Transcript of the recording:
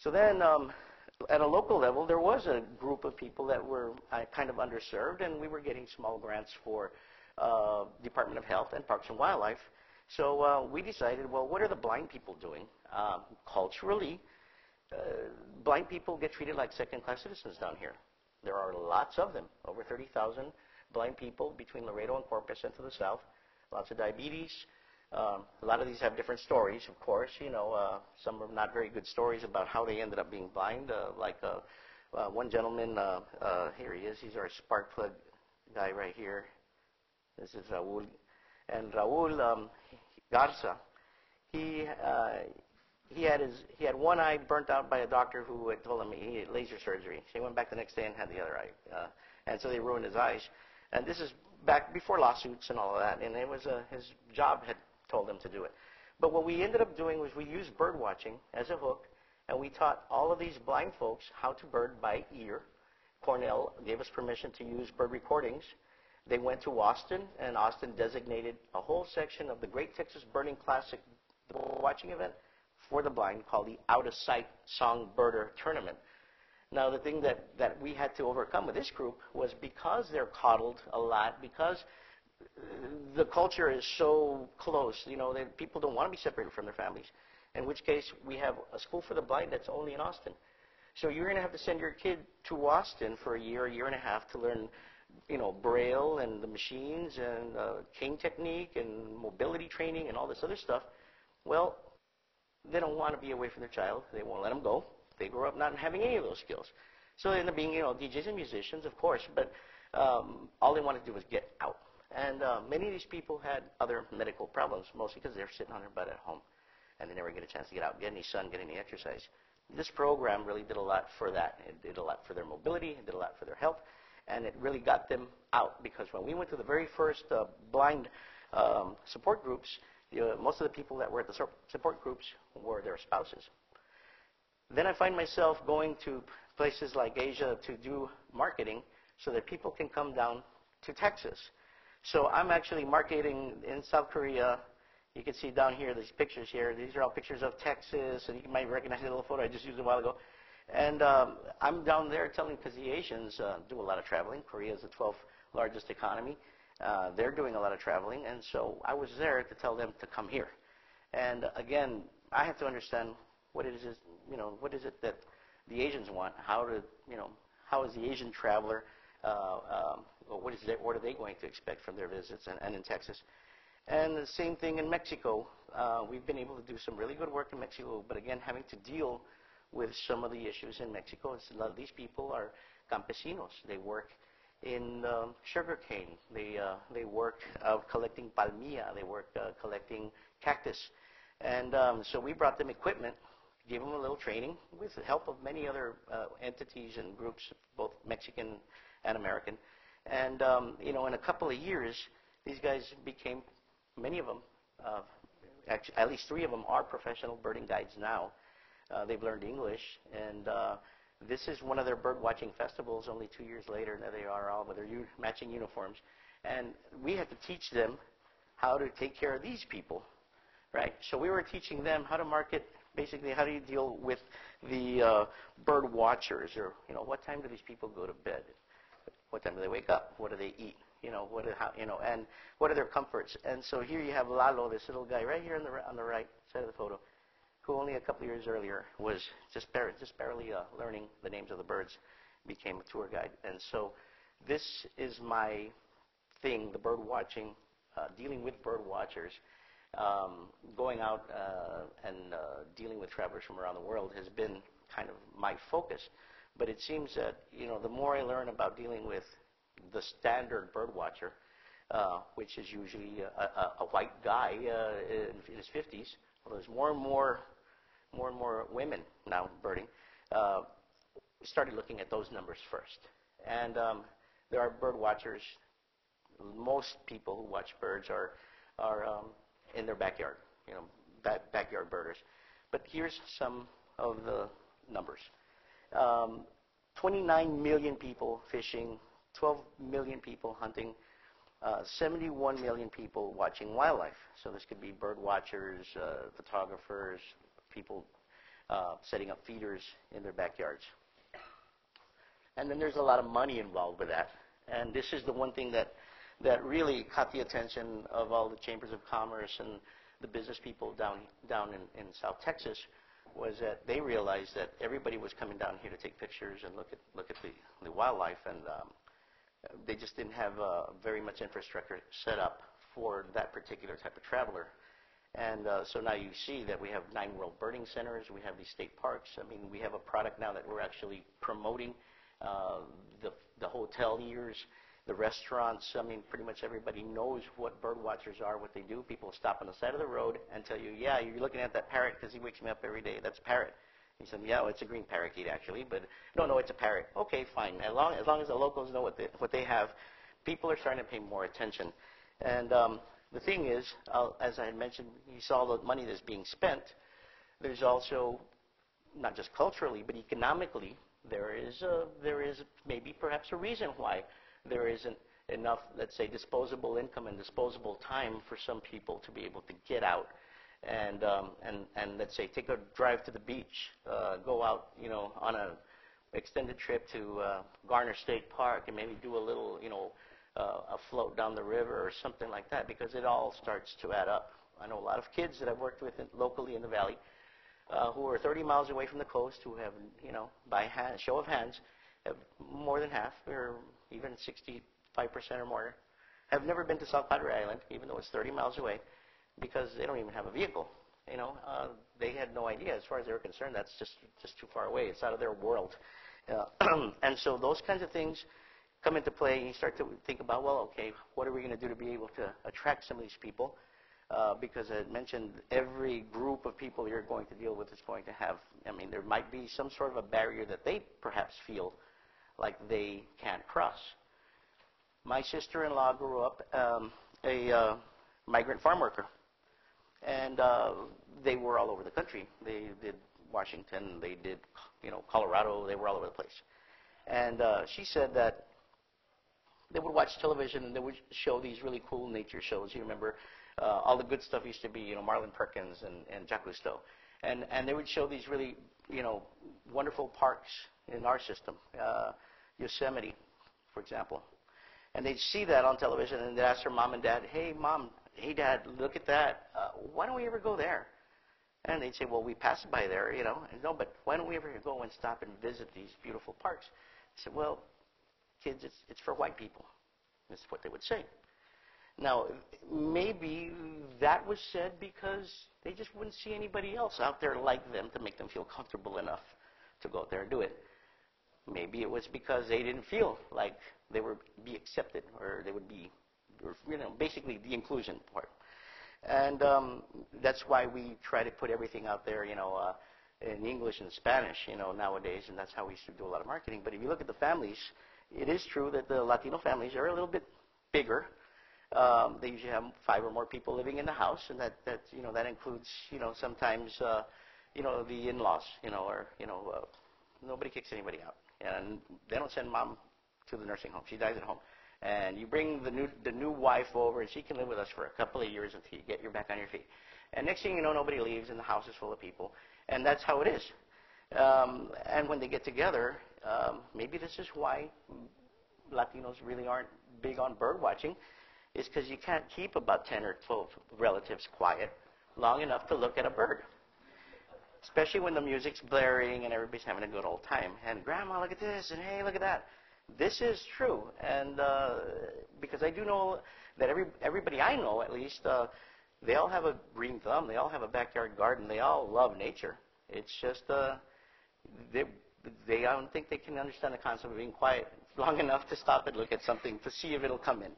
So then, at a local level, there was a group of people that were kind of underserved, and we were getting small grants for Department of Health and Parks and Wildlife. So we decided, well, what are the blind people doing? Culturally, blind people get treated like second-class citizens down here. There are lots of them, over 30,000 blind people between Laredo and Corpus and to the south. Lots of diabetes. A lot of these have different stories, of course. Some are not very good stories about how they ended up being blind. One gentleman, here he is. He's our spark plug guy right here. This is Raul. And Raul Garza, he had one eye burnt out by a doctor who had told him he had laser surgery. So he went back the next day and had the other eye. And so they ruined his eyes. And this is back before lawsuits and all of that. And it was his job had told him to do it. But what we ended up doing was we used bird watching as a hook, and we taught all of these blind folks how to bird by ear. Cornell gave us permission to use bird recordings. They went to Austin, and Austin designated a whole section of the Great Texas Birding Classic watching event for the blind called the Out of Sight Songbirder Tournament. Now, the thing that we had to overcome with this group was because they're coddled a lot, because the culture is so close, that people don't want to be separated from their families, in which case we have a school for the blind that's only in Austin. So you're going to have to send your kid to Austin for a year and a half to learn, Braille and the machines and cane technique and mobility training and all this other stuff. Well, they don't want to be away from their child. They won't let them go. They grow up not having any of those skills. So they end up being, DJs and musicians, of course, but all they wanted to do was get out. And many of these people had other medical problems, mostly because they're sitting on their butt at home, and they never get a chance to get out, get any sun, get any exercise. This program really did a lot for that. It did a lot for their mobility. It did a lot for their health. And it really got them out, because when we went to the very first blind support groups, most of the people that were at the support groups were their spouses. Then I find myself going to places like Asia to do marketing so that people can come down to Texas. So I'm actually marketing in South Korea. You can see down here these pictures here. These are all pictures of Texas, and you might recognize the little photo I just used a while ago. And I'm down there telling, because the Asians do a lot of traveling. Korea is the 12th largest economy. They're doing a lot of traveling, and so I was there to tell them to come here. And again, I have to understand what it is, what is it that the Asians want? How is the Asian traveler? What are they going to expect from their visits? And in Texas, and the same thing in Mexico. We've been able to do some really good work in Mexico, but again, having to deal with some of the issues in Mexico. A lot of these people are campesinos. They work in sugarcane. They work collecting palmilla. They work collecting cactus. And so we brought them equipment, gave them a little training with the help of many other entities and groups, both Mexican and American. And, in a couple of years, these guys became, many of them, actually, at least 3 of them are professional birding guides now. They've learned English, and this is one of their bird watching festivals only 2 years later. Now they are all with their matching uniforms. And we had to teach them how to take care of these people, right? So we were teaching them how to market, basically how do you deal with the bird watchers, or, what time do these people go to bed? What time do they wake up? What do they eat? And what are their comforts? And so here you have Lalo, this little guy right here on the right side of the photo, who only a couple of years earlier was just barely learning the names of the birds, became a tour guide. And so this is my thing, the bird watching, dealing with bird watchers. Going out and dealing with travelers from around the world has been kind of my focus. But it seems that, the more I learn about dealing with the standard bird watcher, which is usually a white guy in his 50s, although there's more and more women now birding, we started looking at those numbers first. And there are bird watchers. Most people who watch birds are in their backyard, backyard birders. But here's some of the numbers. 29 million people fishing, 12 million people hunting, 71 million people watching wildlife. So this could be bird watchers, photographers, people setting up feeders in their backyards. And then there's a lot of money involved with that. And this is the one thing that really caught the attention of all the chambers of commerce and the business people down in South Texas, was that they realized that everybody was coming down here to take pictures and look at the wildlife, and they just didn't have very much infrastructure set up for that particular type of traveler. And so now you see that we have 9 world birding centers, we have these state parks. I mean, we have a product now that we're actually promoting. The hoteliers, the restaurants, I mean, pretty much everybody knows what bird watchers are, what they do. People stop on the side of the road and tell you, yeah, you're looking at that parrot because he wakes me up every day. That's a parrot. He said, yeah, well, it's a green parakeet actually, but no, it's a parrot. Okay, fine. As long as the locals know what they have, people are starting to pay more attention. And the thing is, as I had mentioned, you saw the money that's being spent. There's also, not just culturally, but economically, there is maybe perhaps a reason why there isn't enough, let's say, disposable income and disposable time for some people to be able to get out and let's say take a drive to the beach, go out, on a extended trip to Garner State Park and maybe do a little, a float down the river or something like that, because it all starts to add up. I know a lot of kids that I've worked with locally in the valley who are 30 miles away from the coast, who have, by show of hands, have more than half, or even 65% or more, have never been to South Padre Island, even though it's 30 miles away, because they don't even have a vehicle. They had no idea. As far as they were concerned, that's just too far away. It's out of their world. And so those kinds of things come into play, and you start to think about, well, okay, what are we going to do to be able to attract some of these people? Because I had mentioned every group of people you're going to deal with is going to have, there might be some sort of a barrier that they perhaps feel like they can't cross. My sister-in-law grew up a migrant farm worker, and they were all over the country. They did Washington, they did, Colorado, they were all over the place. And she said that they would watch television and they would show these really cool nature shows. You remember all the good stuff used to be, Marlin Perkins and Jacques Cousteau. And they would show these really, wonderful parks in our system, Yosemite, for example. And they'd see that on television, and they'd ask their mom and dad, hey, Mom, hey, Dad, look at that. Why don't we ever go there? And they'd say, well, we pass by there, And no, but why don't we ever go and stop and visit these beautiful parks? I said, well, kids, it's for white people. That's what they would say. Now, maybe that was said because they just wouldn't see anybody else out there like them to make them feel comfortable enough to go out there and do it. Maybe it was because they didn't feel like they would be accepted, or they would be, basically the inclusion part. And that's why we try to put everything out there, in English and Spanish, nowadays, and that's how we used to do a lot of marketing. But if you look at the families, it is true that the Latino families are a little bit bigger. They usually have 5 or more people living in the house, and that includes, sometimes, the in-laws, or, nobody kicks anybody out. And they don't send Mom to the nursing home. She dies at home. And you bring the new wife over, and she can live with us for a couple of years until you get your back on your feet. And next thing you know, nobody leaves, and the house is full of people. And that's how it is. And when they get together, maybe this is why Latinos really aren't big on bird watching, is because you can't keep about 10 or 12 relatives quiet long enough to look at a bird. Especially when the music's blaring and everybody's having a good old time. And Grandma, look at this, and hey, look at that. This is true, and because I do know that everybody I know, at least, they all have a green thumb. They all have a backyard garden. They all love nature. It's just they don't think they can understand the concept of being quiet long enough to stop and look at something to see if it'll come in.